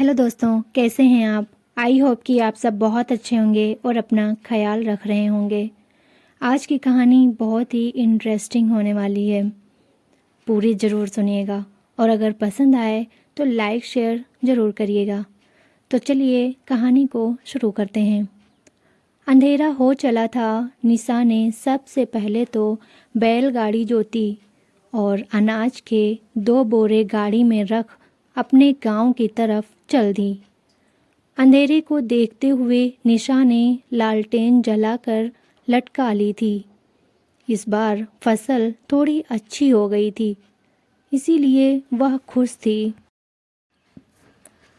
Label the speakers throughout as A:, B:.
A: Hello दोस्तों, कैसे हैं आप। आई होप कि आप सब बहुत अच्छे होंगे और अपना ख्याल रख रहे होंगे। आज की कहानी बहुत ही इंटरेस्टिंग होने वाली है, पूरी ज़रूर सुनिएगा और अगर पसंद आए तो लाइक शेयर ज़रूर करिएगा। तो चलिए कहानी को शुरू करते हैं। अंधेरा हो चला था। निशा ने सबसे पहले तो बैलगाड़ी जोती और अनाज के 2 बोरे गाड़ी में रख अपने गांव की तरफ चल दी। अंधेरे को देखते हुए निशा ने लालटेन जलाकर लटका ली थी। इस बार फसल थोड़ी अच्छी हो गई थी, इसीलिए वह खुश थी।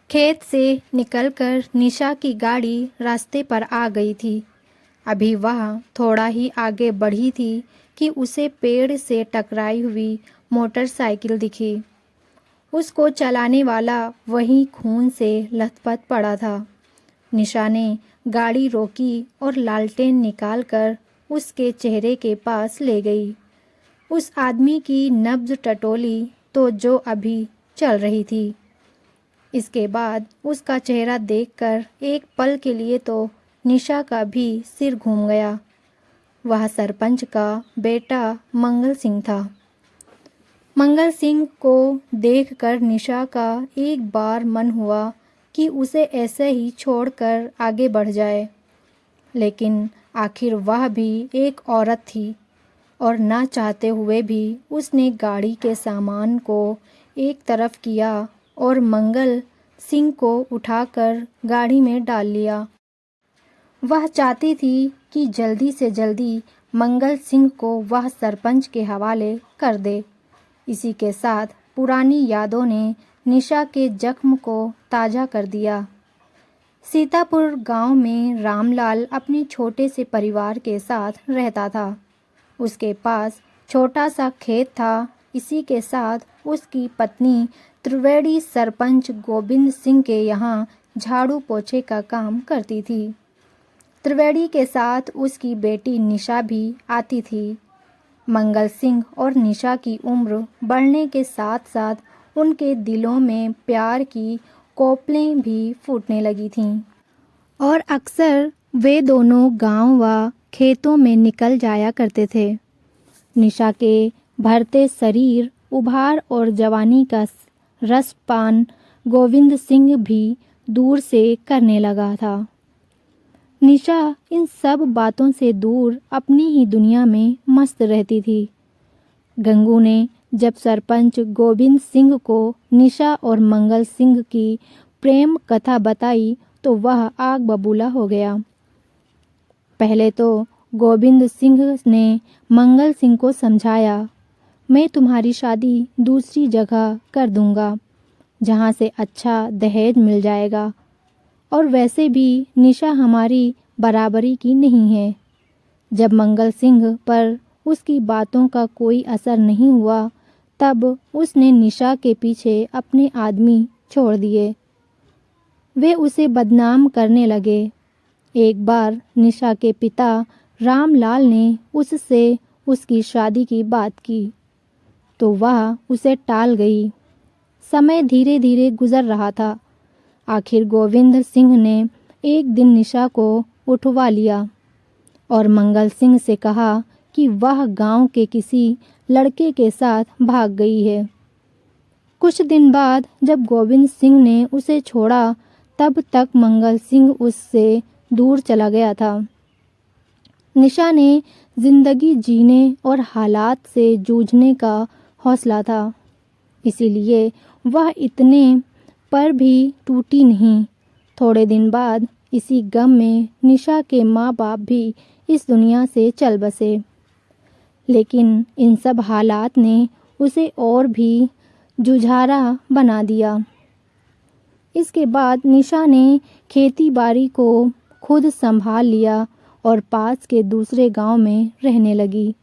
A: खेत से निकलकर निशा की गाड़ी रास्ते पर आ गई थी। अभी वह थोड़ा ही आगे बढ़ी थी कि उसे पेड़ से टकराई हुई मोटरसाइकिल दिखी। उसको चलाने वाला वहीं खून से लथपथ पड़ा था। निशा ने गाड़ी रोकी और लालटेन निकालकर उसके चेहरे के पास ले गई। उस आदमी की नब्ज टटोली तो जो अभी चल रही थी। इसके बाद उसका चेहरा देखकर एक पल के लिए तो निशा का भी सिर घूम गया। वह सरपंच का बेटा मंगल सिंह था। मंगल सिंह को देखकर निशा का एक बार मन हुआ कि उसे ऐसे ही छोड़कर आगे बढ़ जाए, लेकिन आखिर वह भी एक औरत थी और ना चाहते हुए भी उसने गाड़ी के सामान को एक तरफ किया और मंगल सिंह को उठाकर गाड़ी में डाल लिया। वह चाहती थी कि जल्दी से जल्दी मंगल सिंह को वह सरपंच के हवाले कर दे। इसी के साथ पुरानी यादों ने निशा के जख्म को ताज़ा कर दिया। सीतापुर गांव में रामलाल अपने छोटे से परिवार के साथ रहता था। उसके पास छोटा सा खेत था। इसी के साथ उसकी पत्नी त्रिवेणी सरपंच गोविंद सिंह के यहाँ झाड़ू पोछे का काम करती थी। त्रिवेणी के साथ उसकी बेटी निशा भी आती थी। मंगल सिंह और निशा की उम्र बढ़ने के साथ साथ उनके दिलों में प्यार की कोपलें भी फूटने लगी थीं और अक्सर वे दोनों गांव व खेतों में निकल जाया करते थे। निशा के भरते शरीर, उभार और जवानी का रसपान गोविंद सिंह भी दूर से करने लगा था। निशा इन सब बातों से दूर अपनी ही दुनिया में मस्त रहती थी। गंगू ने जब सरपंच गोविंद सिंह को निशा और मंगल सिंह की प्रेम कथा बताई तो वह आग बबूला हो गया। पहले तो गोविंद सिंह ने मंगल सिंह को समझाया, मैं तुम्हारी शादी दूसरी जगह कर दूंगा जहां से अच्छा दहेज मिल जाएगा, और वैसे भी निशा हमारी बराबरी की नहीं है। जब मंगल सिंह पर उसकी बातों का कोई असर नहीं हुआ तब उसने निशा के पीछे अपने आदमी छोड़ दिए। वे उसे बदनाम करने लगे। एक बार निशा के पिता रामलाल ने उससे उसकी शादी की बात की तो वह उसे टाल गई। समय धीरे धीरे गुजर रहा था। आखिर गोविंद सिंह ने एक दिन निशा को उठवा लिया और मंगल सिंह से कहा कि वह गांव के किसी लड़के के साथ भाग गई है। कुछ दिन बाद जब गोविंद सिंह ने उसे छोड़ा तब तक मंगल सिंह उससे दूर चला गया था। निशा ने जिंदगी जीने और हालात से जूझने का हौसला था, इसीलिए वह इतने पर भी टूटी नहीं। थोड़े दिन बाद इसी गम में निशा के माँ बाप भी इस दुनिया से चल बसे। लेकिन इन सब हालात ने उसे और भी जुझारा बना दिया। इसके बाद निशा ने खेती बाड़ी को खुद संभाल लिया और पास के दूसरे गांव में रहने लगी।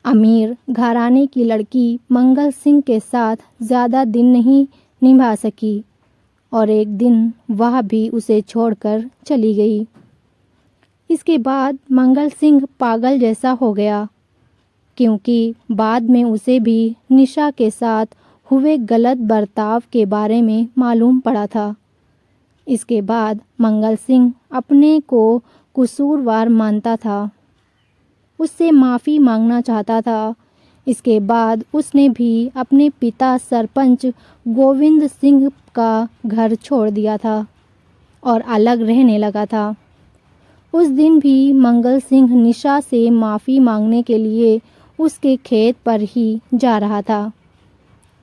A: अमीर घराने की लड़की मंगल सिंह के साथ ज़्यादा दिन नहीं निभा सकी और एक दिन वह भी उसे छोड़कर चली गई। इसके बाद मंगल सिंह पागल जैसा हो गया, क्योंकि बाद में उसे भी निशा के साथ हुए गलत बर्ताव के बारे में मालूम पड़ा था। इसके बाद मंगल सिंह अपने को कसूरवार मानता था, उससे माफ़ी मांगना चाहता था। इसके बाद उसने भी अपने पिता सरपंच गोविंद सिंह का घर छोड़ दिया था और अलग रहने लगा था। उस दिन भी मंगल सिंह निशा से माफ़ी मांगने के लिए उसके खेत पर ही जा रहा था।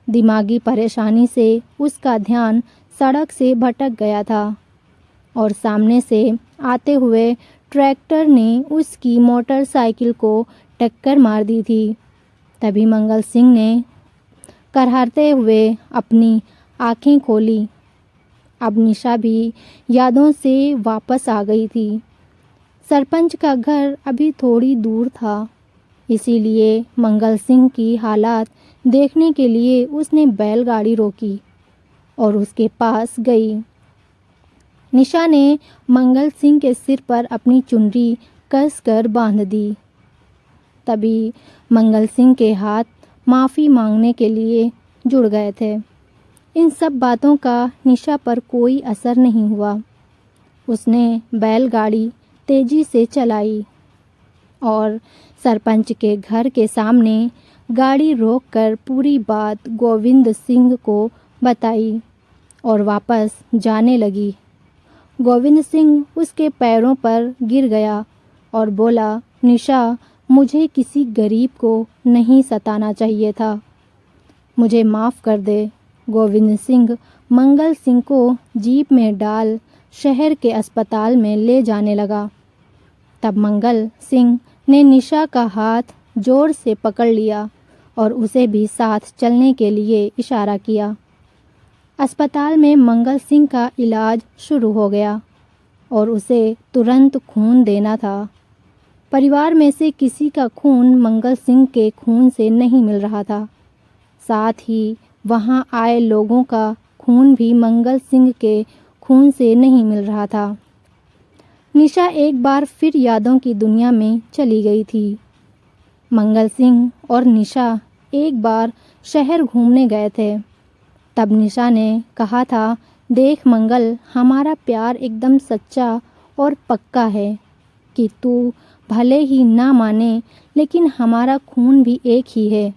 A: दिमागी परेशानी से उसका ध्यान सड़क से भटक गया था और सामने से आते हुए ट्रैक्टर ने उसकी मोटरसाइकिल को टक्कर मार दी थी। तभी मंगल सिंह ने करहते हुए अपनी आंखें खोली। अब निशा भी यादों से वापस आ गई थी। सरपंच का घर अभी थोड़ी दूर था, इसीलिए मंगल सिंह की हालात देखने के लिए उसने बैलगाड़ी रोकी और उसके पास गई। निशा ने मंगल सिंह के सिर पर अपनी चुनरी कसकर बांध दी। तभी मंगल सिंह के हाथ माफ़ी मांगने के लिए जुड़ गए थे। इन सब बातों का निशा पर कोई असर नहीं हुआ। उसने बैलगाड़ी तेजी से चलाई और सरपंच के घर के सामने गाड़ी रोककर पूरी बात गोविंद सिंह को बताई और वापस जाने लगी। गोविंद सिंह उसके पैरों पर गिर गया और बोला, निशा, मुझे किसी गरीब को नहीं सताना चाहिए था, मुझे माफ़ कर दे। गोविंद सिंह मंगल सिंह को जीप में डाल शहर के अस्पताल में ले जाने लगा। तब मंगल सिंह ने निशा का हाथ जोर से पकड़ लिया और उसे भी साथ चलने के लिए इशारा किया। अस्पताल में मंगल सिंह का इलाज शुरू हो गया और उसे तुरंत खून देना था। परिवार में से किसी का खून मंगल सिंह के खून से नहीं मिल रहा था। साथ ही वहां आए लोगों का खून भी मंगल सिंह के खून से नहीं मिल रहा था। निशा एक बार फिर यादों की दुनिया में चली गई थी। मंगल सिंह और निशा एक बार शहर घूमने गए थे। तब निशा ने कहा था, देख मंगल, हमारा प्यार एकदम सच्चा और पक्का है कि तू भले ही ना माने, लेकिन हमारा खून भी एक ही है।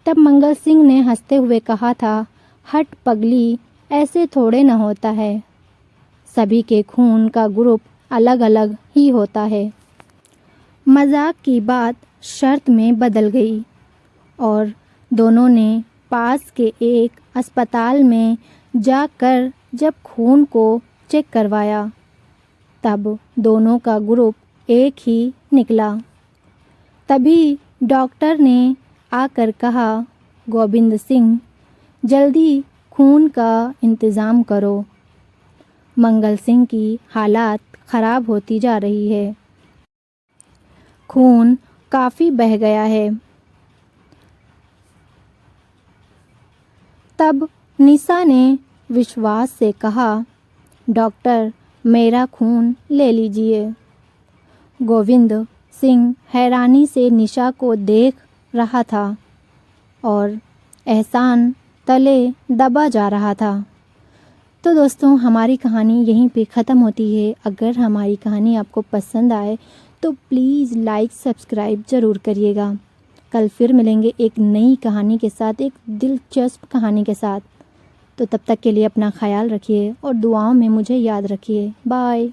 A: तब मंगल सिंह ने हंसते हुए कहा था, हट पगली, ऐसे थोड़े न होता है, सभी के खून का ग्रुप अलग अलग ही होता है। मजाक की बात शर्त में बदल गई और दोनों ने पास के एक अस्पताल में जाकर जब खून को चेक करवाया, तब दोनों का ग्रुप एक ही निकला। तभी डॉक्टर ने आकर कहा, गोविंद सिंह, जल्दी खून का इंतज़ाम करो, मंगल सिंह की हालात ख़राब होती जा रही है, खून काफ़ी बह गया है। तब निशा ने विश्वास से कहा, डॉक्टर, मेरा खून ले लीजिए। गोविंद सिंह हैरानी से निशा को देख रहा था और एहसान तले दबा जा रहा था। तो दोस्तों, हमारी कहानी यहीं पे ख़त्म होती है। अगर हमारी कहानी आपको पसंद आए तो प्लीज़ लाइक सब्सक्राइब ज़रूर करिएगा। कल फिर मिलेंगे एक नई कहानी के साथ, एक दिलचस्प कहानी के साथ। तो तब तक के लिए अपना ख्याल रखिए और दुआओं में मुझे याद रखिए। बाय।